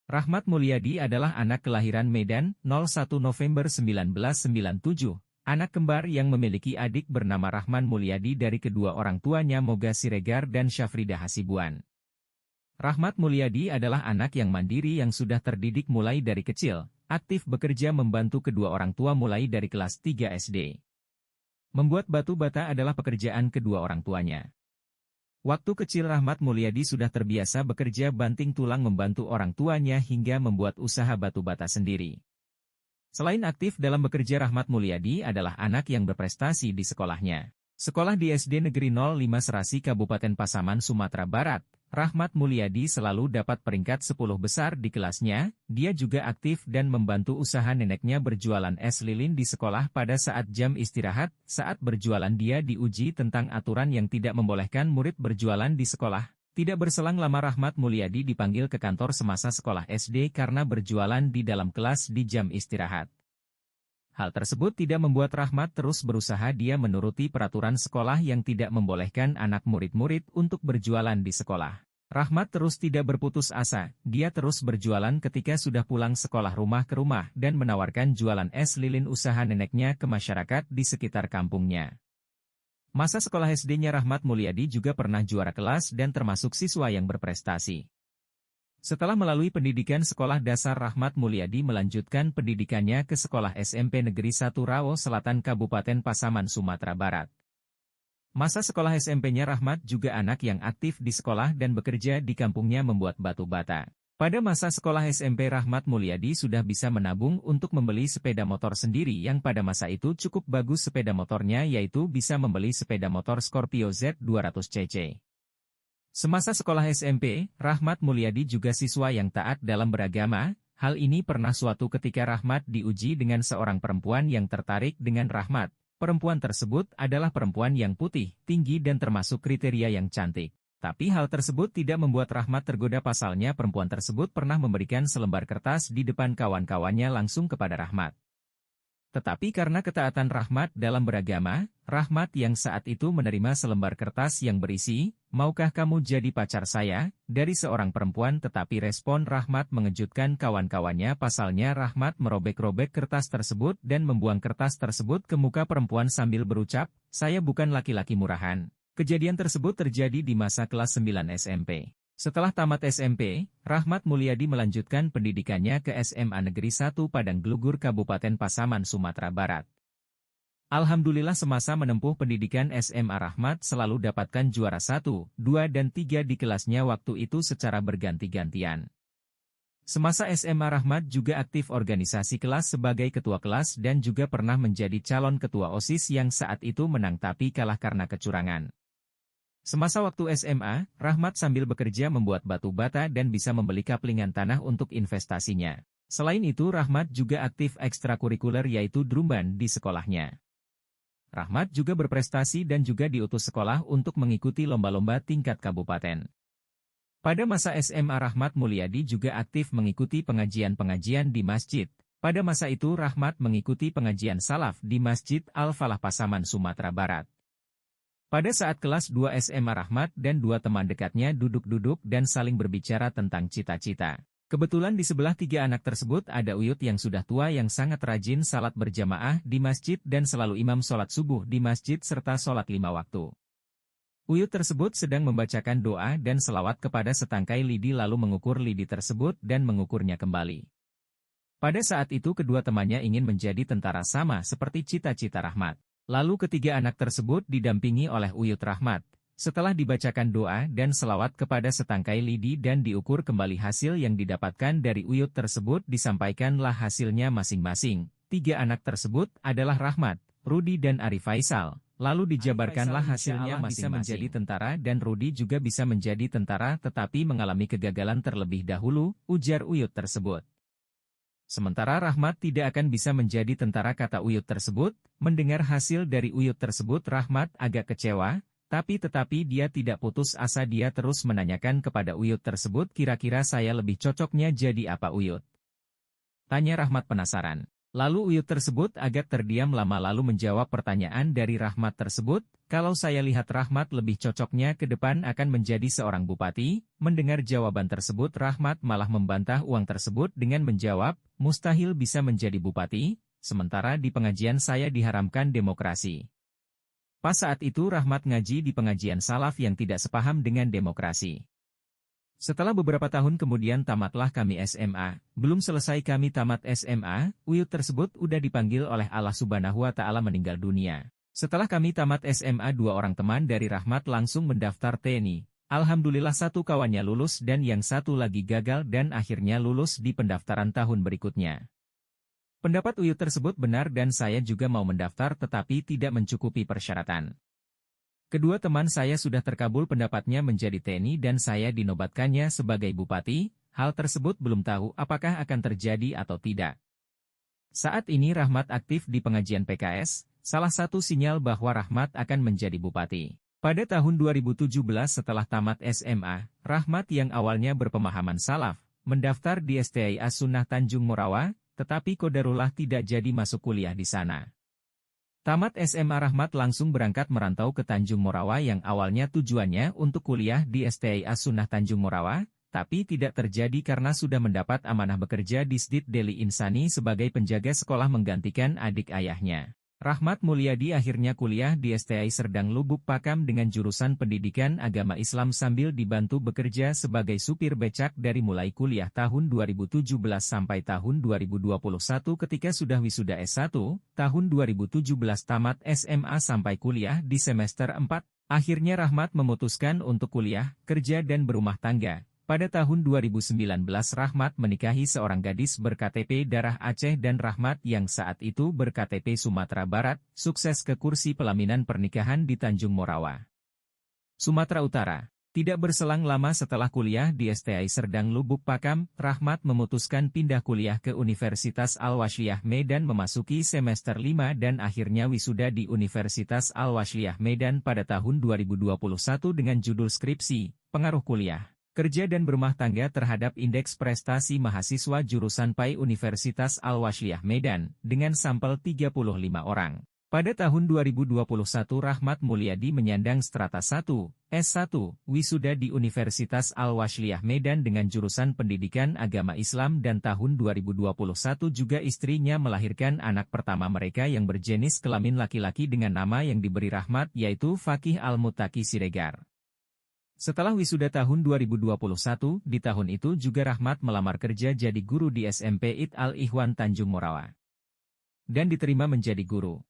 Rahmat Mulyadi adalah anak kelahiran Medan, 01 November 1997, anak kembar yang memiliki adik bernama Rahman Mulyadi dari kedua orang tuanya Moga Siregar dan Syafrida Hasibuan. Rahmat Mulyadi adalah anak yang mandiri yang sudah terdidik mulai dari kecil, aktif bekerja membantu kedua orang tua mulai dari kelas 3 SD. Membuat batu bata adalah pekerjaan kedua orang tuanya. Waktu kecil Rahmat Mulyadi sudah terbiasa bekerja banting tulang membantu orang tuanya hingga membuat usaha batu bata sendiri. Selain aktif dalam bekerja, Rahmat Mulyadi adalah anak yang berprestasi di sekolahnya. Sekolah di SD Negeri 05 Serasi Kabupaten Pasaman, Sumatera Barat, Rahmat Mulyadi selalu dapat peringkat 10 besar di kelasnya. Dia juga aktif dan membantu usaha neneknya berjualan es lilin di sekolah pada saat jam istirahat. Saat berjualan dia diuji tentang aturan yang tidak membolehkan murid berjualan di sekolah. Tidak berselang lama Rahmat Mulyadi dipanggil ke kantor semasa sekolah SD karena berjualan di dalam kelas di jam istirahat. Hal tersebut tidak membuat Rahmat terus berusaha. Dia menuruti peraturan sekolah yang tidak membolehkan anak murid-murid untuk berjualan di sekolah. Rahmat terus tidak berputus asa. Dia terus berjualan ketika sudah pulang sekolah rumah ke rumah dan menawarkan jualan es lilin usaha neneknya ke masyarakat di sekitar kampungnya. Masa sekolah SD-nya Rahmat Mulyadi juga pernah juara kelas dan termasuk siswa yang berprestasi. Setelah melalui pendidikan sekolah dasar, Rahmat Mulyadi melanjutkan pendidikannya ke Sekolah SMP Negeri 1 Rawo Selatan Kabupaten Pasaman, Sumatera Barat. Masa sekolah SMP-nya Rahmat juga anak yang aktif di sekolah dan bekerja di kampungnya membuat batu bata. Pada masa sekolah SMP Rahmat Mulyadi sudah bisa menabung untuk membeli sepeda motor sendiri yang pada masa itu cukup bagus sepeda motornya, yaitu bisa membeli sepeda motor Scorpio Z200cc. Semasa sekolah SMP, Rahmat Mulyadi juga siswa yang taat dalam beragama. Hal ini pernah suatu ketika Rahmat diuji dengan seorang perempuan yang tertarik dengan Rahmat. Perempuan tersebut adalah perempuan yang putih, tinggi dan termasuk kriteria yang cantik. Tapi hal tersebut tidak membuat Rahmat tergoda, pasalnya perempuan tersebut pernah memberikan selembar kertas di depan kawan-kawannya langsung kepada Rahmat. Tetapi karena ketaatan Rahmat dalam beragama, Rahmat yang saat itu menerima selembar kertas yang berisi, "Maukah kamu jadi pacar saya?" dari seorang perempuan. Tetapi respon Rahmat mengejutkan kawan-kawannya, pasalnya Rahmat merobek-robek kertas tersebut dan membuang kertas tersebut ke muka perempuan sambil berucap, "Saya bukan laki-laki murahan." Kejadian tersebut terjadi di masa kelas 9 SMP. Setelah tamat SMP, Rahmat Mulyadi melanjutkan pendidikannya ke SMA Negeri 1 Padang Glugur Kabupaten Pasaman, Sumatera Barat. Alhamdulillah semasa menempuh pendidikan SMA Rahmat selalu dapatkan juara 1, 2 dan 3 di kelasnya waktu itu secara berganti-gantian. Semasa SMA Rahmat juga aktif organisasi kelas sebagai ketua kelas dan juga pernah menjadi calon ketua OSIS yang saat itu menang tapi kalah karena kecurangan. Semasa waktu SMA, Rahmat sambil bekerja membuat batu bata dan bisa membeli kaplingan tanah untuk investasinya. Selain itu Rahmat juga aktif ekstrakurikuler yaitu drum band di sekolahnya. Rahmat juga berprestasi dan juga diutus sekolah untuk mengikuti lomba-lomba tingkat kabupaten. Pada masa SMA Rahmat Mulyadi juga aktif mengikuti pengajian-pengajian di masjid. Pada masa itu Rahmat mengikuti pengajian salaf di Masjid Al-Falah Pasaman, Sumatera Barat. Pada saat kelas 2 SMA Rahmat dan dua teman dekatnya duduk-duduk dan saling berbicara tentang cita-cita. Kebetulan di sebelah tiga anak tersebut ada Uyut yang sudah tua yang sangat rajin salat berjamaah di masjid dan selalu imam sholat subuh di masjid serta sholat 5 waktu. Uyut tersebut sedang membacakan doa dan selawat kepada setangkai lidi lalu mengukur lidi tersebut dan mengukurnya kembali. Pada saat itu kedua temannya ingin menjadi tentara sama seperti cita-cita Rahmat. Lalu ketiga anak tersebut didampingi oleh Uyut Rahmat. Setelah dibacakan doa dan selawat kepada setangkai lidi dan diukur kembali hasil yang didapatkan dari Uyut tersebut, disampaikanlah hasilnya masing-masing. Tiga anak tersebut adalah Rahmat, Rudi dan Ari Faisal. Lalu dijabarkanlah hasilnya masing-masing menjadi tentara dan Rudi juga bisa menjadi tentara tetapi mengalami kegagalan terlebih dahulu, ujar Uyut tersebut. Sementara Rahmat tidak akan bisa menjadi tentara, kata Uyut tersebut. Mendengar hasil dari Uyut tersebut Rahmat agak kecewa, tetapi dia tidak putus asa. Dia terus menanyakan kepada Uyut tersebut, "Kira-kira saya lebih cocoknya jadi apa Uyut?" tanya Rahmat penasaran. Lalu Uyut tersebut agak terdiam lama lalu menjawab pertanyaan dari Rahmat tersebut, Kalau saya lihat Rahmat lebih cocoknya ke depan akan menjadi seorang bupati. Mendengar jawaban tersebut Rahmat malah membantah uang tersebut dengan menjawab, mustahil bisa menjadi bupati, sementara di pengajian saya diharamkan demokrasi. Pas saat itu Rahmat ngaji di pengajian salaf yang tidak sepaham dengan demokrasi. Setelah beberapa tahun kemudian tamatlah kami SMA. Belum selesai kami tamat SMA, Uyut tersebut udah dipanggil oleh Allah Subhanahu wa Ta'ala meninggal dunia. Setelah kami tamat SMA, 2 orang teman dari Rahmat langsung mendaftar TNI. Alhamdulillah satu kawannya lulus dan yang satu lagi gagal dan akhirnya lulus di pendaftaran tahun berikutnya. Pendapat Uyut tersebut benar dan saya juga mau mendaftar tetapi tidak mencukupi persyaratan. Kedua teman saya sudah terkabul pendapatnya menjadi TNI dan saya dinobatkannya sebagai bupati. Hal tersebut belum tahu apakah akan terjadi atau tidak. Saat ini Rahmat aktif di pengajian PKS. Salah satu sinyal bahwa Rahmat akan menjadi bupati. Pada tahun 2017 setelah tamat SMA, Rahmat yang awalnya berpemahaman salaf, mendaftar di STI As-Sunnah Tanjung Morawa, tetapi qadarullah tidak jadi masuk kuliah di sana. Tamat SMA Rahmat langsung berangkat merantau ke Tanjung Morawa yang awalnya tujuannya untuk kuliah di STI As-Sunnah Tanjung Morawa, tapi tidak terjadi karena sudah mendapat amanah bekerja di Sdit Deli Insani sebagai penjaga sekolah menggantikan adik ayahnya. Rahmat Mulyadi akhirnya kuliah di STI Serdang Lubuk Pakam dengan jurusan Pendidikan Agama Islam sambil dibantu bekerja sebagai supir becak dari mulai kuliah tahun 2017 sampai tahun 2021 ketika sudah wisuda S1, tahun 2017 tamat SMA sampai kuliah di semester 4. Akhirnya Rahmat memutuskan untuk kuliah, kerja dan berumah tangga. Pada tahun 2019 Rahmat menikahi seorang gadis berKTP darah Aceh dan Rahmat yang saat itu berKTP Sumatera Barat, sukses ke kursi pelaminan pernikahan di Tanjung Morawa, Sumatera Utara. Tidak berselang lama setelah kuliah di STI Serdang Lubuk Pakam, Rahmat memutuskan pindah kuliah ke Universitas Al-Wasliyah Medan memasuki semester 5 dan akhirnya wisuda di Universitas Al-Wasliyah Medan pada tahun 2021 dengan judul skripsi, Pengaruh Kuliah, Kerja dan Berumah Tangga terhadap Indeks Prestasi Mahasiswa Jurusan PAI Universitas Al-Wasliyah Medan, dengan sampel 35 orang. Pada tahun 2021 Rahmat Mulyadi menyandang strata 1, S1, wisuda di Universitas Al-Wasliyah Medan dengan jurusan Pendidikan Agama Islam dan tahun 2021 juga istrinya melahirkan anak pertama mereka yang berjenis kelamin laki-laki dengan nama yang diberi Rahmat yaitu Fakih Al-Muttaqi Siregar. Setelah wisuda tahun 2021, di tahun itu juga Rahmat melamar kerja jadi guru di SMP It Al-Ikhwan Tanjung Morawa. Dan diterima menjadi guru.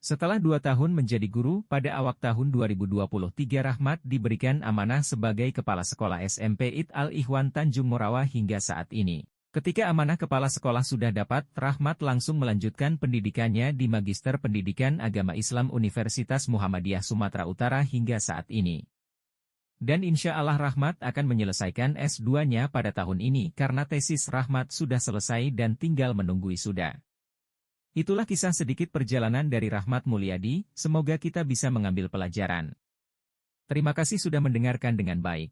Setelah 2 tahun menjadi guru, pada awal tahun 2023 Rahmat diberikan amanah sebagai Kepala Sekolah SMP It Al-Ikhwan Tanjung Morawa hingga saat ini. Ketika amanah kepala sekolah sudah dapat, Rahmat langsung melanjutkan pendidikannya di Magister Pendidikan Agama Islam Universitas Muhammadiyah Sumatera Utara hingga saat ini. Dan insya Allah Rahmat akan menyelesaikan S2-nya pada tahun ini karena tesis Rahmat sudah selesai dan tinggal menunggu wisuda. Itulah kisah sedikit perjalanan dari Rahmat Mulyadi, semoga kita bisa mengambil pelajaran. Terima kasih sudah mendengarkan dengan baik.